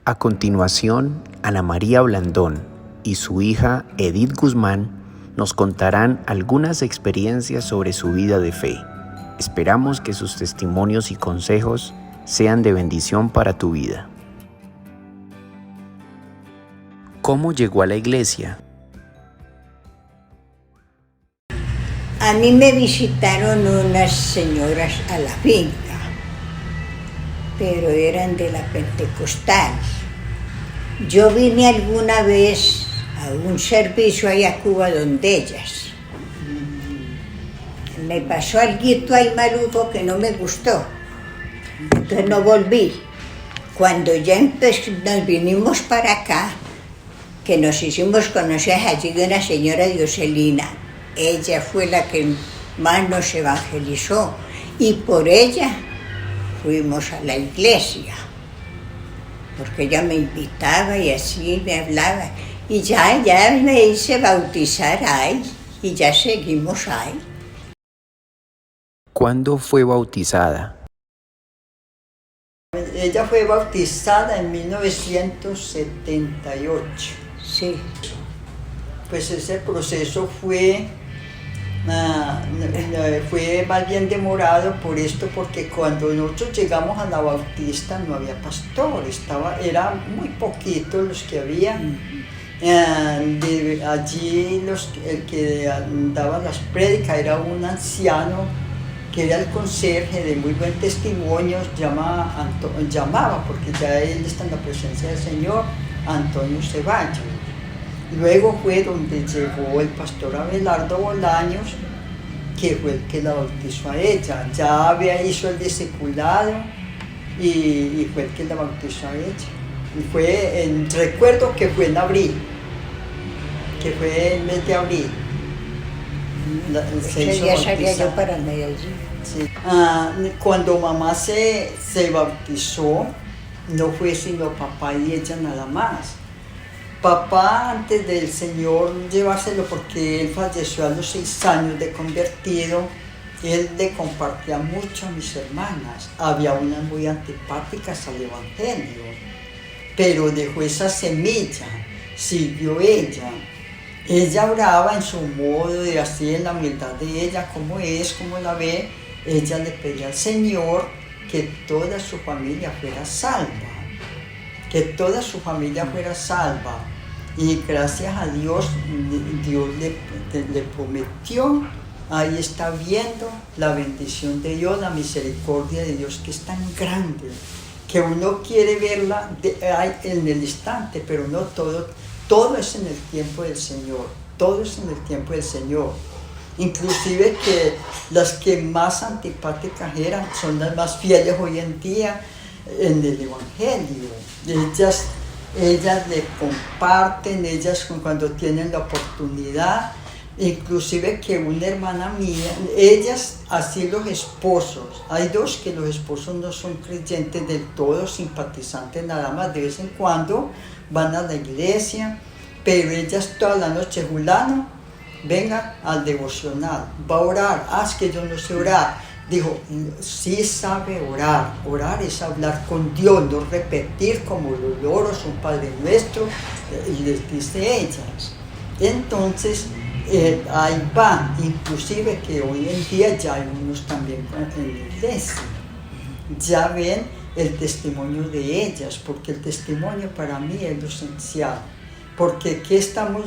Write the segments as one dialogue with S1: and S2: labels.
S1: A continuación, Ana María Blandón y su hija Edith Guzmán nos contarán algunas experiencias sobre su vida de fe. Esperamos que sus testimonios y consejos sean de bendición para tu vida. ¿Cómo llegó a la iglesia?
S2: A mí me visitaron unas señoras a la finca, pero eran de la Pentecostal. Yo vine alguna vez a un servicio allá a Cuba donde ellas. Me pasó algo ahí maluco que no me gustó, entonces no volví. Cuando ya nos vinimos para acá, que nos hicimos conocidas allí de una señora Dioselina, ella fue la que más nos evangelizó y por ella fuimos a la iglesia, porque ella me invitaba y así me hablaba y ya me hice bautizar ahí y ya seguimos ahí.
S1: ¿Cuándo fue bautizada?
S3: Ella fue bautizada en 1978.
S2: Sí.
S3: Pues ese proceso fue más bien demorado por esto, porque cuando nosotros llegamos a la Bautista no había pastor, era muy poquito los que había. Allí el que daba las prédicas era un anciano que era el conserje de muy buen testimonio, llamaba, porque ya él está en la presencia del Señor, Antonio Ceballos. Luego fue donde llegó el pastor Abelardo Bolaños, que fue el que la bautizó a ella. Ya hizo el discipulado y fue el que la bautizó a ella. Y recuerdo que fue en abril, que fue en mes de abril.
S2: Ese día salía yo para Medellín.
S3: Sí. Cuando mamá se bautizó, no fue sino papá y ella nada más. Papá, antes del Señor llevárselo, porque él falleció a los 6 años de convertido, él le compartía mucho a mis hermanas. Había unas muy antipáticas al Evangelio, pero dejó esa semilla, siguió ella. Ella oraba en su modo de así, en la humildad de ella, como es, como la ve. Ella le pedía al Señor que toda su familia fuera salva, que toda su familia fuera salva. Y gracias a Dios, Dios le prometió. Ahí está viendo la bendición de Dios, la misericordia de Dios, que es tan grande, que uno quiere verla en el instante, pero no todo es en el tiempo del Señor, todo es en el tiempo del Señor. Inclusive que las que más antipáticas eran son las más fieles hoy en día en el Evangelio. Ellas le comparten, cuando tienen la oportunidad, inclusive que una hermana mía, ellas, así los esposos, hay dos que los esposos no son creyentes del todo, simpatizantes nada más, de vez en cuando van a la iglesia, pero ellas toda la noche, Julano, venga al devocional, va a orar, es que yo no sé orar. Dijo, sí sabe orar. Orar es hablar con Dios, no repetir como los loros, un Padre Nuestro, les dice ellas. Entonces, ahí va, inclusive que hoy en día ya hay unos también en la iglesia. Ya ven el testimonio de ellas, porque el testimonio para mí es lo esencial. Porque aquí estamos...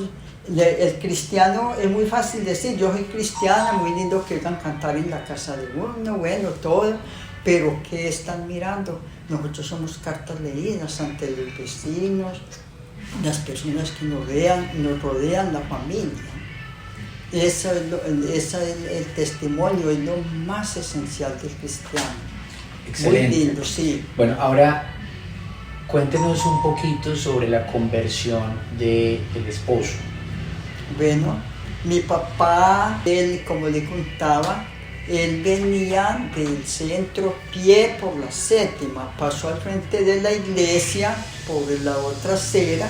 S3: El cristiano es muy fácil decir, yo soy cristiana, muy lindo que oigan cantar en la casa de uno, bueno, todo, pero ¿qué están mirando? Nosotros somos cartas leídas ante los vecinos, las personas que nos rodean, la familia. Ese es el testimonio, es lo más esencial del cristiano.
S1: Excelente.
S3: Muy lindo, sí.
S1: Bueno, ahora cuéntenos un poquito sobre la conversión del esposo.
S3: Bueno, mi papá, él, como le contaba, él venía del centro, pie por la séptima, pasó al frente de la iglesia por la otra acera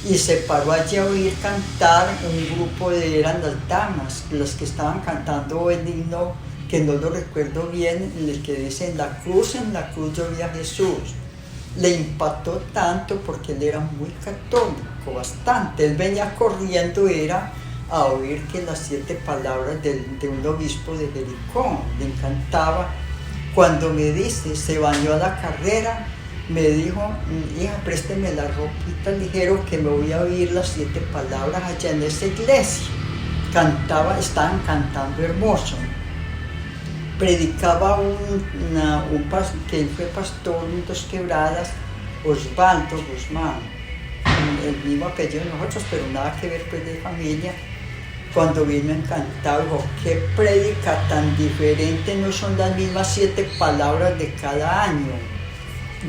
S3: y se paró allí a oír cantar un grupo eran las damas, las que estaban cantando el himno, que no lo recuerdo bien, en el que dice en la cruz yo vi a Jesús. le impactó tanto porque él era muy católico, bastante. Él venía corriendo, era a oír que las 7 palabras de un obispo de Jericó, le encantaba. Cuando me dice, se bañó a la carrera, me dijo, hija, présteme la ropita ligero que me voy a oír las 7 palabras allá en esa iglesia. Estaban cantando hermoso. Predicaba que él fue pastor en Dos Quebradas, Osvaldo Guzmán, el mismo apellido de nosotros, pero nada que ver pues de familia. Cuando vino encantado, dijo, qué prédica tan diferente, no son las mismas 7 palabras de cada año.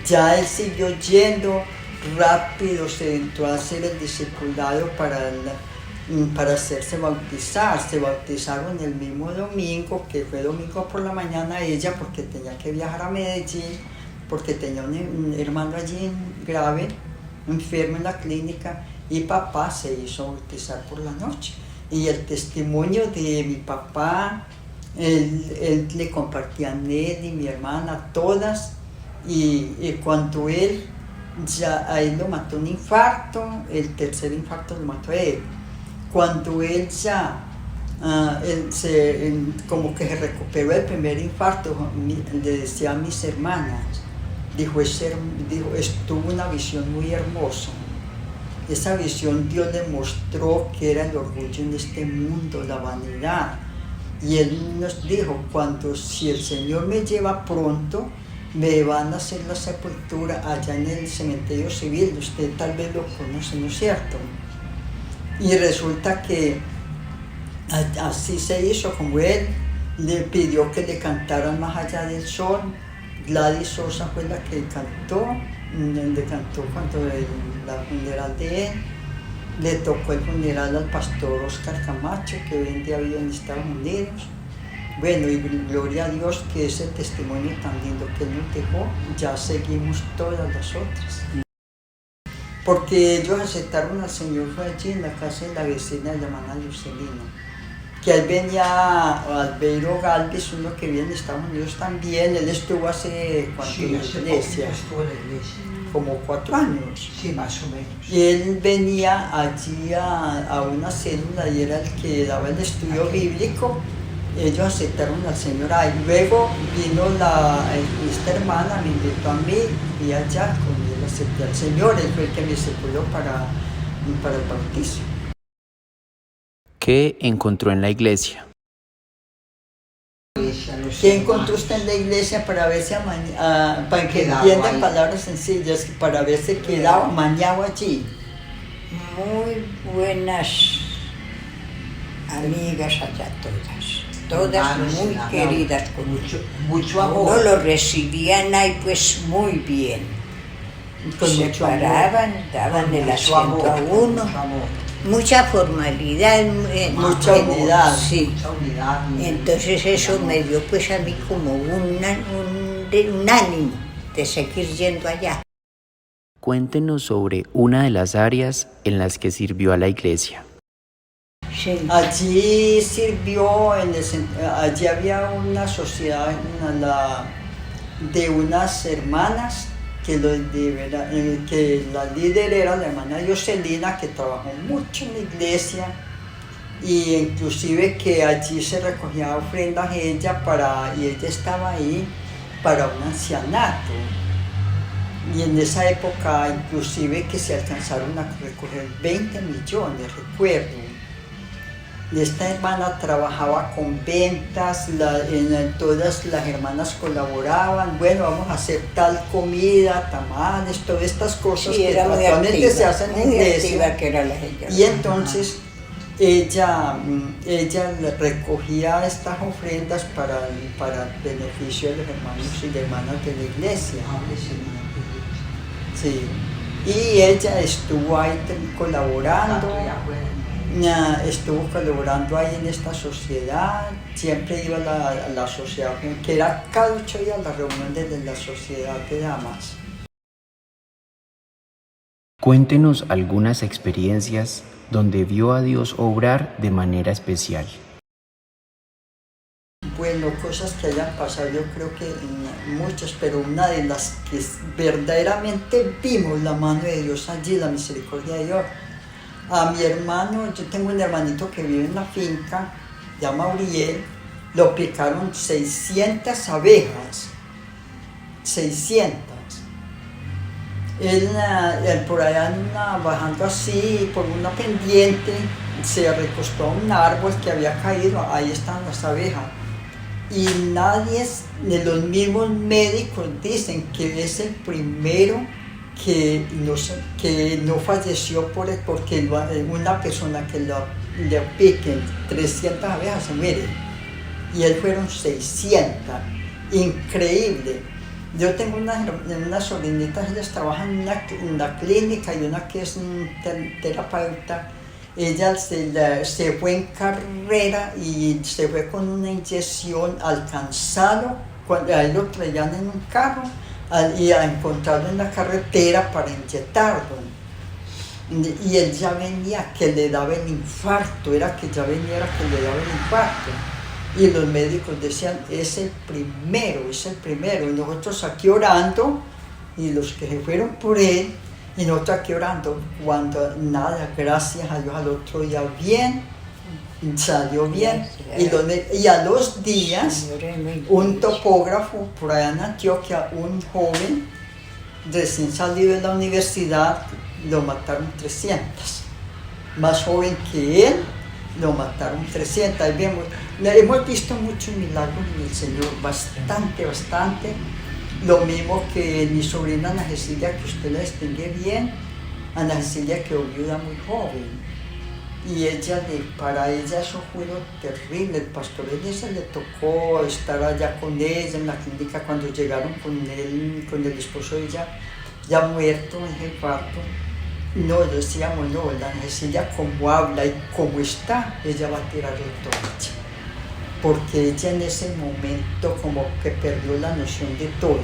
S3: Ya él siguió yendo rápido, se entró a hacer el discipulado para hacerse bautizar. Se bautizaron el mismo domingo, que fue domingo por la mañana ella, porque tenía que viajar a Medellín, porque tenía un hermano allí grave, enfermo en la clínica, y papá se hizo bautizar por la noche. Y el testimonio de mi papá, él le compartía a Nelly, mi hermana, todas, y cuando a él lo mató un infarto, el tercer infarto lo mató a él. Cuando él ya, como que se recuperó del primer infarto, le decía a mis hermanas, dijo, estuvo una visión muy hermosa. Esa visión Dios le mostró que era el orgullo en este mundo, la vanidad. Y Él nos dijo, si el Señor me lleva pronto, me van a hacer la sepultura allá en el cementerio civil. Usted tal vez lo conoce, ¿no es cierto? Y resulta que así se hizo, como Él le pidió que le cantaran Más allá del sol. Gladys Sosa fue la que cantó cuando la funeral de él. Le tocó el funeral al pastor Oscar Camacho, que hoy en día vive en Estados Unidos. Bueno, y gloria a Dios que ese testimonio tan lindo que él nos dejó, ya seguimos todas las otras. Porque ellos aceptaron al Señor, fue allí en la casa de la vecina de la hermana Lucelina. Que ahí venía Albeiro Galvez, uno que vive en Estados Unidos también. Él estuvo hace ¿cuánto en la iglesia? Como 4 años.
S4: Sí, más o menos.
S3: Y él venía allí a una célula y era el que daba el estudio bíblico. Ellos aceptaron al Señor. Y luego vino esta hermana, me invitó a mí y allá con él acepté al Señor. Él fue el que me sepultó para el bautizo.
S1: ¿Qué encontró en la iglesia?
S3: ¿Qué encontró usted en la iglesia para ver si para que entiendan palabras sencillas, para ver si quedaba amañado allí?
S2: Muy buenas amigas allá todas muy queridas con
S4: mucho amor.
S2: Uno lo recibían ahí pues muy bien.
S3: Con
S2: Se
S3: mucho amor.
S2: paraban, daban el asiento a uno. Mucha formalidad,
S3: Mucha unidad.
S2: Sí.
S4: Mucha unidad.
S2: Entonces eso me dio pues a mí como un ánimo de seguir yendo allá.
S1: Cuéntenos sobre una de las áreas en las que sirvió a la iglesia.
S2: Sí.
S3: Allí sirvió, allí había una sociedad de unas hermanas que la líder era la hermana Jocelina, que trabajó mucho en la iglesia, y inclusive que allí se recogía ofrendas y ella estaba ahí para un ancianato. Y en esa época inclusive que se alcanzaron a recoger 20 millones, recuerdo. Y esta hermana trabajaba con ventas, todas las hermanas colaboraban, bueno, vamos a hacer tal comida, tamales, todas estas cosas
S2: Sí,
S3: que actualmente se hacen en la iglesia.
S2: Que era la gente.
S3: Y entonces ella recogía estas ofrendas para el beneficio de los hermanos y de hermanas de la iglesia. Sí. Y ella estuvo ahí colaborando. Estuvo colaborando ahí en esta sociedad, siempre iba a la sociedad, que era cada 8 días la reunión de la sociedad de damas.
S1: Cuéntenos algunas experiencias donde vio a Dios obrar de manera especial.
S3: Bueno, cosas que hayan pasado, yo creo que muchas, pero una de las que verdaderamente vimos la mano de Dios allí, la misericordia de Dios. A mi hermano, yo tengo un hermanito que vive en la finca, llama Uriel, lo picaron 600 abejas, 600. Él por allá bajando así, por una pendiente, se recostó a un árbol que había caído, ahí están las abejas. Y nadie, de los mismos médicos dicen que es el primero que no falleció porque una persona que le piquen 300 abejas se muere. Y él fueron 600. Increíble. Yo tengo unas sobrinitas, ellas trabajan en la clínica y una que es terapeuta. Ella se fue en carrera y se fue con una inyección al cansado, cuando ahí lo traían en un carro y a encontrarlo en la carretera para inyectarlo. Y él ya venía que le daba el infarto, era que le daba el infarto. Y los médicos decían, es el primero. Y nosotros aquí orando, y los que se fueron por él, y nosotros aquí orando, cuando nada, gracias a Dios, al otro día bien, salió bien. Y a los días, un topógrafo por allá en Antioquia, un joven, recién salido de la universidad, lo mataron 300. Más joven que él, lo mataron 300. Ahí hemos visto muchos milagros en el Señor, bastante. Lo mismo que mi sobrina Ana Cecilia, que usted la distingue bien, Ana Cecilia quedó viuda muy joven. Y para ella eso fue lo terrible. El pastor se le tocó estar allá con ella en la clínica cuando llegaron con el esposo de ella, ya muerto en el parto. No, decíamos, no, la Ana Cecilia como habla y como está, ella va a tirar el toalla. Porque ella en ese momento como que perdió la noción de todo.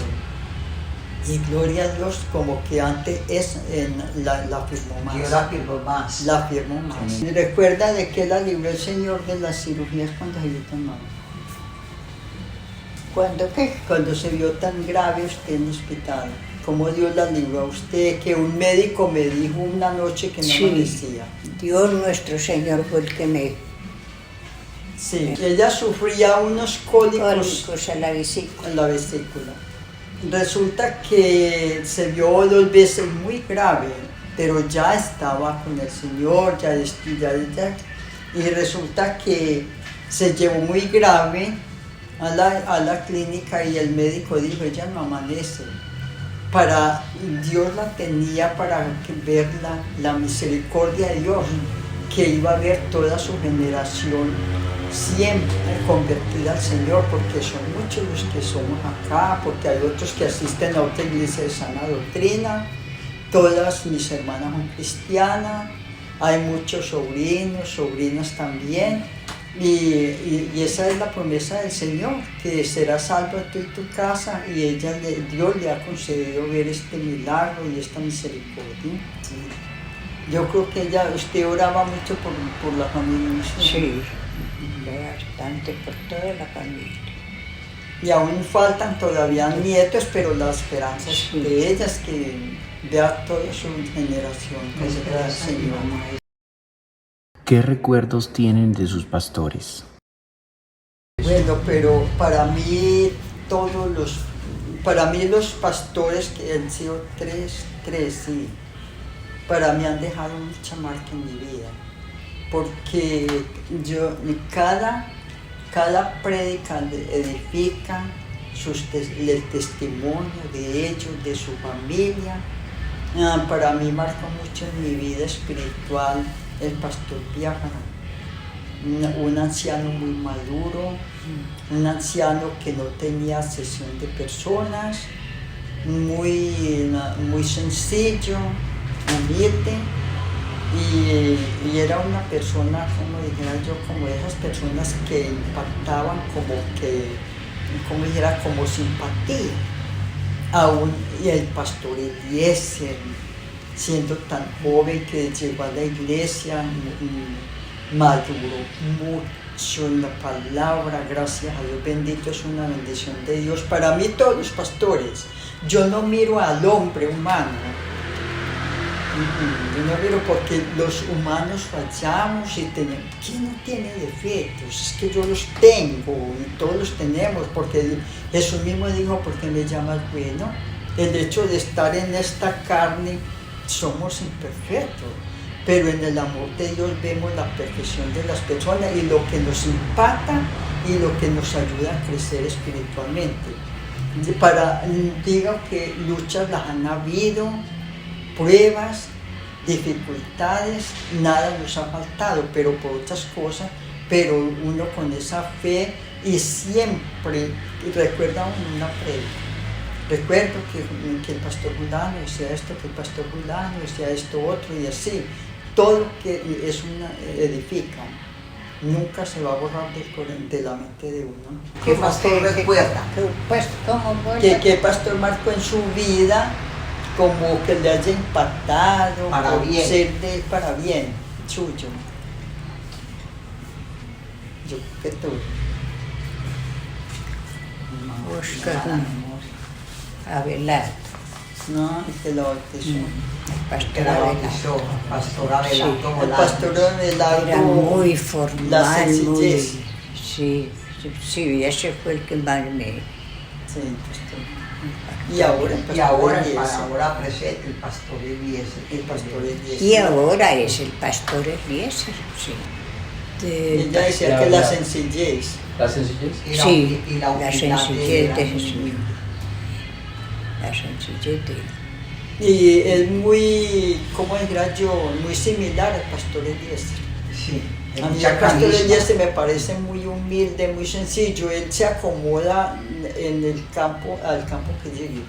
S3: Y gloria a Dios, como que antes la afirmó más.
S2: Yo la afirmo más.
S3: La afirmó más. Sí. ¿Recuerda de qué la libró el Señor de las cirugías cuando se vio tan mal?
S2: ¿Cuándo qué?
S3: Cuando se vio tan grave usted en el hospital. ¿Cómo Dios la libró a usted? Que un médico me dijo una noche que no amanecía.
S2: Dios nuestro Señor fue el que me...
S3: Sí, ella sufría unos cólicos
S2: en la vesícula.
S3: En la vesícula. Resulta que se vio 2 veces muy grave, pero ya estaba con el Señor, y resulta que se llevó muy grave a la clínica y el médico dijo, ella no amanece. Dios la tenía para ver la misericordia de Dios, que iba a ver toda su generación siempre convertida al Señor, porque son muchos los que somos acá, porque hay otros que asisten a otra iglesia de sana doctrina, todas mis hermanas son cristianas, hay muchos sobrinos, sobrinas también, y esa es la promesa del Señor, que serás salvo tú y tu casa, y Dios le ha concedido ver este milagro y esta misericordia. Sí. Yo creo que usted oraba mucho por la familia, ¿no?
S2: Sí, bastante por toda la familia.
S3: Y aún faltan todavía nietos, pero la esperanza es de ellas que vea toda su generación. Gracias, Señor.
S1: ¿Qué recuerdos tienen de sus pastores?
S3: Bueno, pero para mí los pastores que han sido tres, sí, para mí han dejado mucha marca en mi vida, porque cada prédica edifica el testimonio de ellos, de su familia. Para mí marcó mucho en mi vida espiritual el pastor Biafra, un anciano muy maduro, un anciano que no tenía cesión de personas, muy sencillo, humilde, y era una persona, como dijera yo, como esas personas que impactaban como simpatía. Y el pastor Eliezer, siendo tan joven que llegó a la iglesia, maduró mucho en la palabra, gracias a Dios, bendito, es una bendición de Dios. Para mí todos los pastores, yo no miro al hombre humano, yo no miro porque los humanos fallamos y tenemos, ¿quién no tiene defectos? Es que yo los tengo y todos los tenemos, porque Jesús mismo dijo, ¿por qué me llamas bueno? El hecho de estar en esta carne, somos imperfectos, pero en el amor de Dios vemos la perfección de las personas y lo que nos impacta y lo que nos ayuda a crecer espiritualmente. Digo que luchas las han habido, pruebas, dificultades, nada nos ha faltado, pero por otras cosas, pero uno con esa fe y siempre recuerda una prédica. Recuerdo que el pastor Julano decía esto, que el pastor Julano decía esto otro y así. Todo lo que es una edifica, nunca se va a borrar de la mente de uno.
S4: ¿Qué pastor recuerda?
S3: ¿Qué pastor marcó en su vida como que le haya impactado
S4: Para bien.
S3: ser de para bien, suyo? Yo creo que tú.
S2: Oscar Abelardo,
S3: No, que lo bautizó.
S2: el pastor
S4: Que la
S2: Abelardo.
S4: bautizó, pastor Abelardo
S2: Sí,
S3: El
S4: Bolaños.
S3: pastor Abelardo.
S2: Era muy
S3: la
S2: formal,
S3: sencillez.
S2: muy... Sí, ese fue el que más me...
S3: Sí, pastor. Y ahora el pastor
S4: Y ahora,
S3: Eliezer.
S4: ahora presente el pastor Eliezer.
S3: El pastor Eliezer.
S2: Y ahora es el pastor Eliezer, sí.
S3: Ella decía que la sencillez.
S5: ¿La sencillez?
S4: Y la,
S2: Sí,
S4: y la
S2: la
S4: humildad
S2: sencillez de
S4: él.
S2: Jesús. La sencillez de él.
S3: Y es muy, ¿cómo diría yo? Muy similar al pastor Eliezer.
S4: Sí, de
S3: A mí
S4: mucha
S3: el pastor
S4: carisma.
S3: Eliezer me parece muy humilde, muy sencillo. Él se acomoda en el campo, al campo que llegue.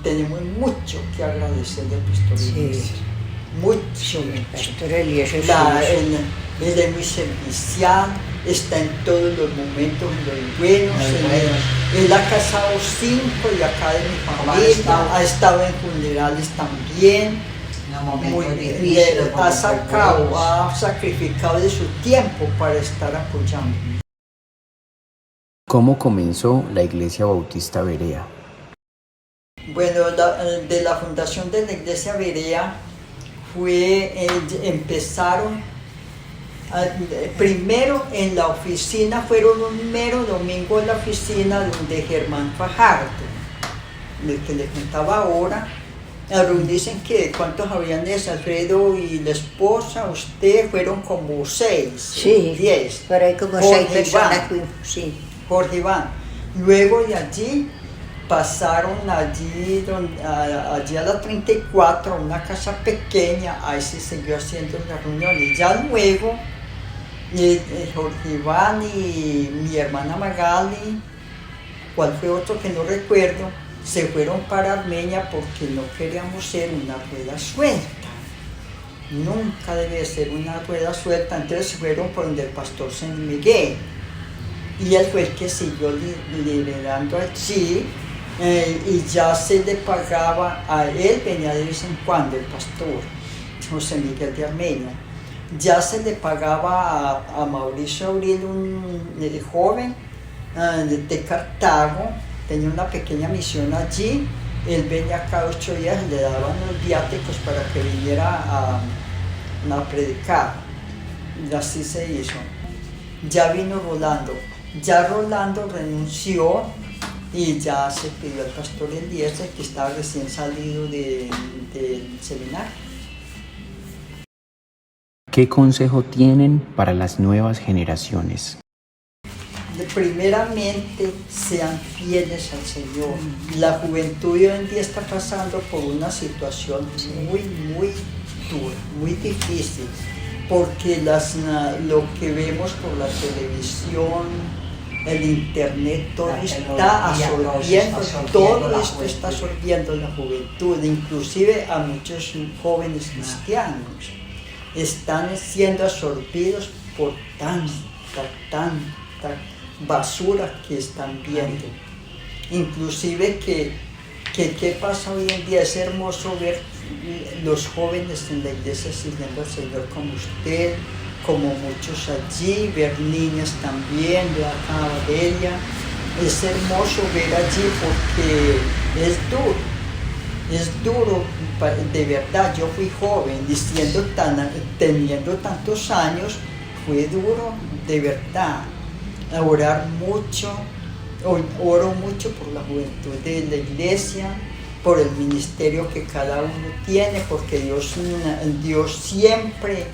S3: Tenemos mucho que agradecerle al pastor
S2: Sí.
S3: Eliezer. Mucho,
S2: Sí, el
S3: mucho.
S2: pastor Eliezer sí,
S3: Él es muy servicial, está en todos los momentos, en los buenos.
S4: En los buenos.
S3: Él ha casado 5 y acá de mi
S4: Como ha
S3: familia,
S4: estado.
S3: ha estado en funerales también.
S4: En un momento
S3: Muy,
S4: difícil.
S3: le ha sacrificado de su tiempo para estar apoyando.
S1: ¿Cómo comenzó la Iglesia Bautista Berea?
S3: Bueno, de la fundación de la Iglesia Berea empezaron primero en la oficina, fueron un mero domingo en la oficina donde Germán Fajardo, el que le contaba ahora, dicen que cuántos habían de Alfredo y la esposa, usted, fueron como 6,
S2: Sí,
S3: 10.
S2: por ahí como
S3: Jorge
S2: 6 personas
S3: Iván.
S2: fuimos, sí.
S3: Jorge Iván. Luego de allí pasaron allí a la 34, una casa pequeña, ahí se siguió haciendo las reuniones. Ya luego Jorge Iván y mi hermana Magali, cuál fue otro que no recuerdo, se fueron para Armenia porque no queríamos ser una rueda suelta. Nunca debe ser una rueda suelta, entonces se fueron por donde el pastor San Miguel. Y él fue el que siguió liderando allí, y ya se le pagaba a él, venía de vez en cuando el pastor José Miguel de Armenia, ya se le pagaba a Mauricio Abril, un joven de Cartago, tenía una pequeña misión allí, él venía cada 8 días y le daban los viáticos para que viniera a predicar, y así se hizo. Ya vino Rolando. Ya Rolando renunció y ya se pidió al pastor Eliezer, que estaba recién salido del seminario.
S1: ¿Qué consejo tienen para las nuevas generaciones?
S3: Primeramente, sean fieles al Señor. La juventud hoy en día está pasando por una situación muy, muy dura, muy difícil, porque lo que vemos por la televisión, el internet, todo
S4: La
S3: está
S4: tecnología,
S3: absorbiendo,
S4: todo
S3: todo
S4: la
S3: esto está
S4: juventud.
S3: absorbiendo la juventud, inclusive a muchos jóvenes cristianos. Están siendo absorbidos por tanta basura que están viendo. Inclusive ¿qué pasa hoy en día? Es hermoso ver los jóvenes en la iglesia sirviendo al Señor como usted, como muchos allí, ver niñas también, de acá de ella. Es hermoso ver allí porque es duro, de verdad. Yo fui joven, teniendo tantos años, fue duro, de verdad. Orar mucho, oro mucho por la juventud de la iglesia, por el ministerio que cada uno tiene, porque Dios siempre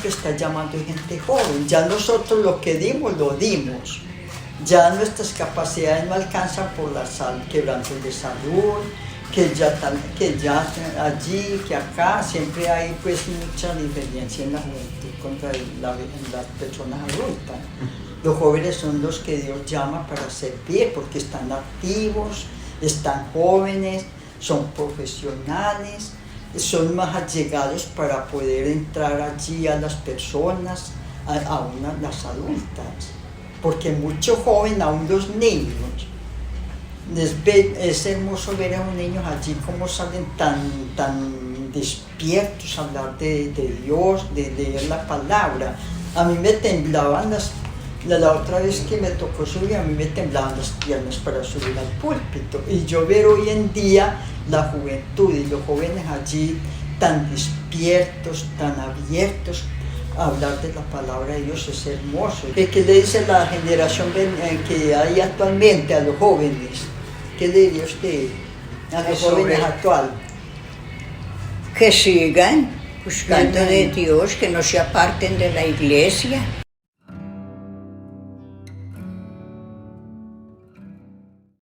S3: está llamando gente joven. Ya nosotros lo que dimos, lo dimos. Ya nuestras capacidades no alcanzan por la quebrantos de salud, que ya allí, que acá, siempre hay pues mucha diferencia en la juventud contra las personas adultas. Los jóvenes son los que Dios llama para servir, porque están activos, están jóvenes, son profesionales, son más allegados para poder entrar allí a las personas, las adultas. Porque mucho joven, aún los niños, es hermoso ver a los niños allí como salen tan despiertos a hablar de Dios, de leer la palabra. A mí me temblaban la otra vez que me tocó subir, a mí me temblaban las piernas para subir al púlpito. Y yo ver hoy en día la juventud y los jóvenes allí tan despiertos, tan abiertos, hablar de la palabra de Dios es hermoso. ¿Qué le dice la generación que hay actualmente a los jóvenes? ¿Qué le diría usted a los jóvenes actuales?
S2: Que sigan buscando de Dios, que no se aparten de la iglesia,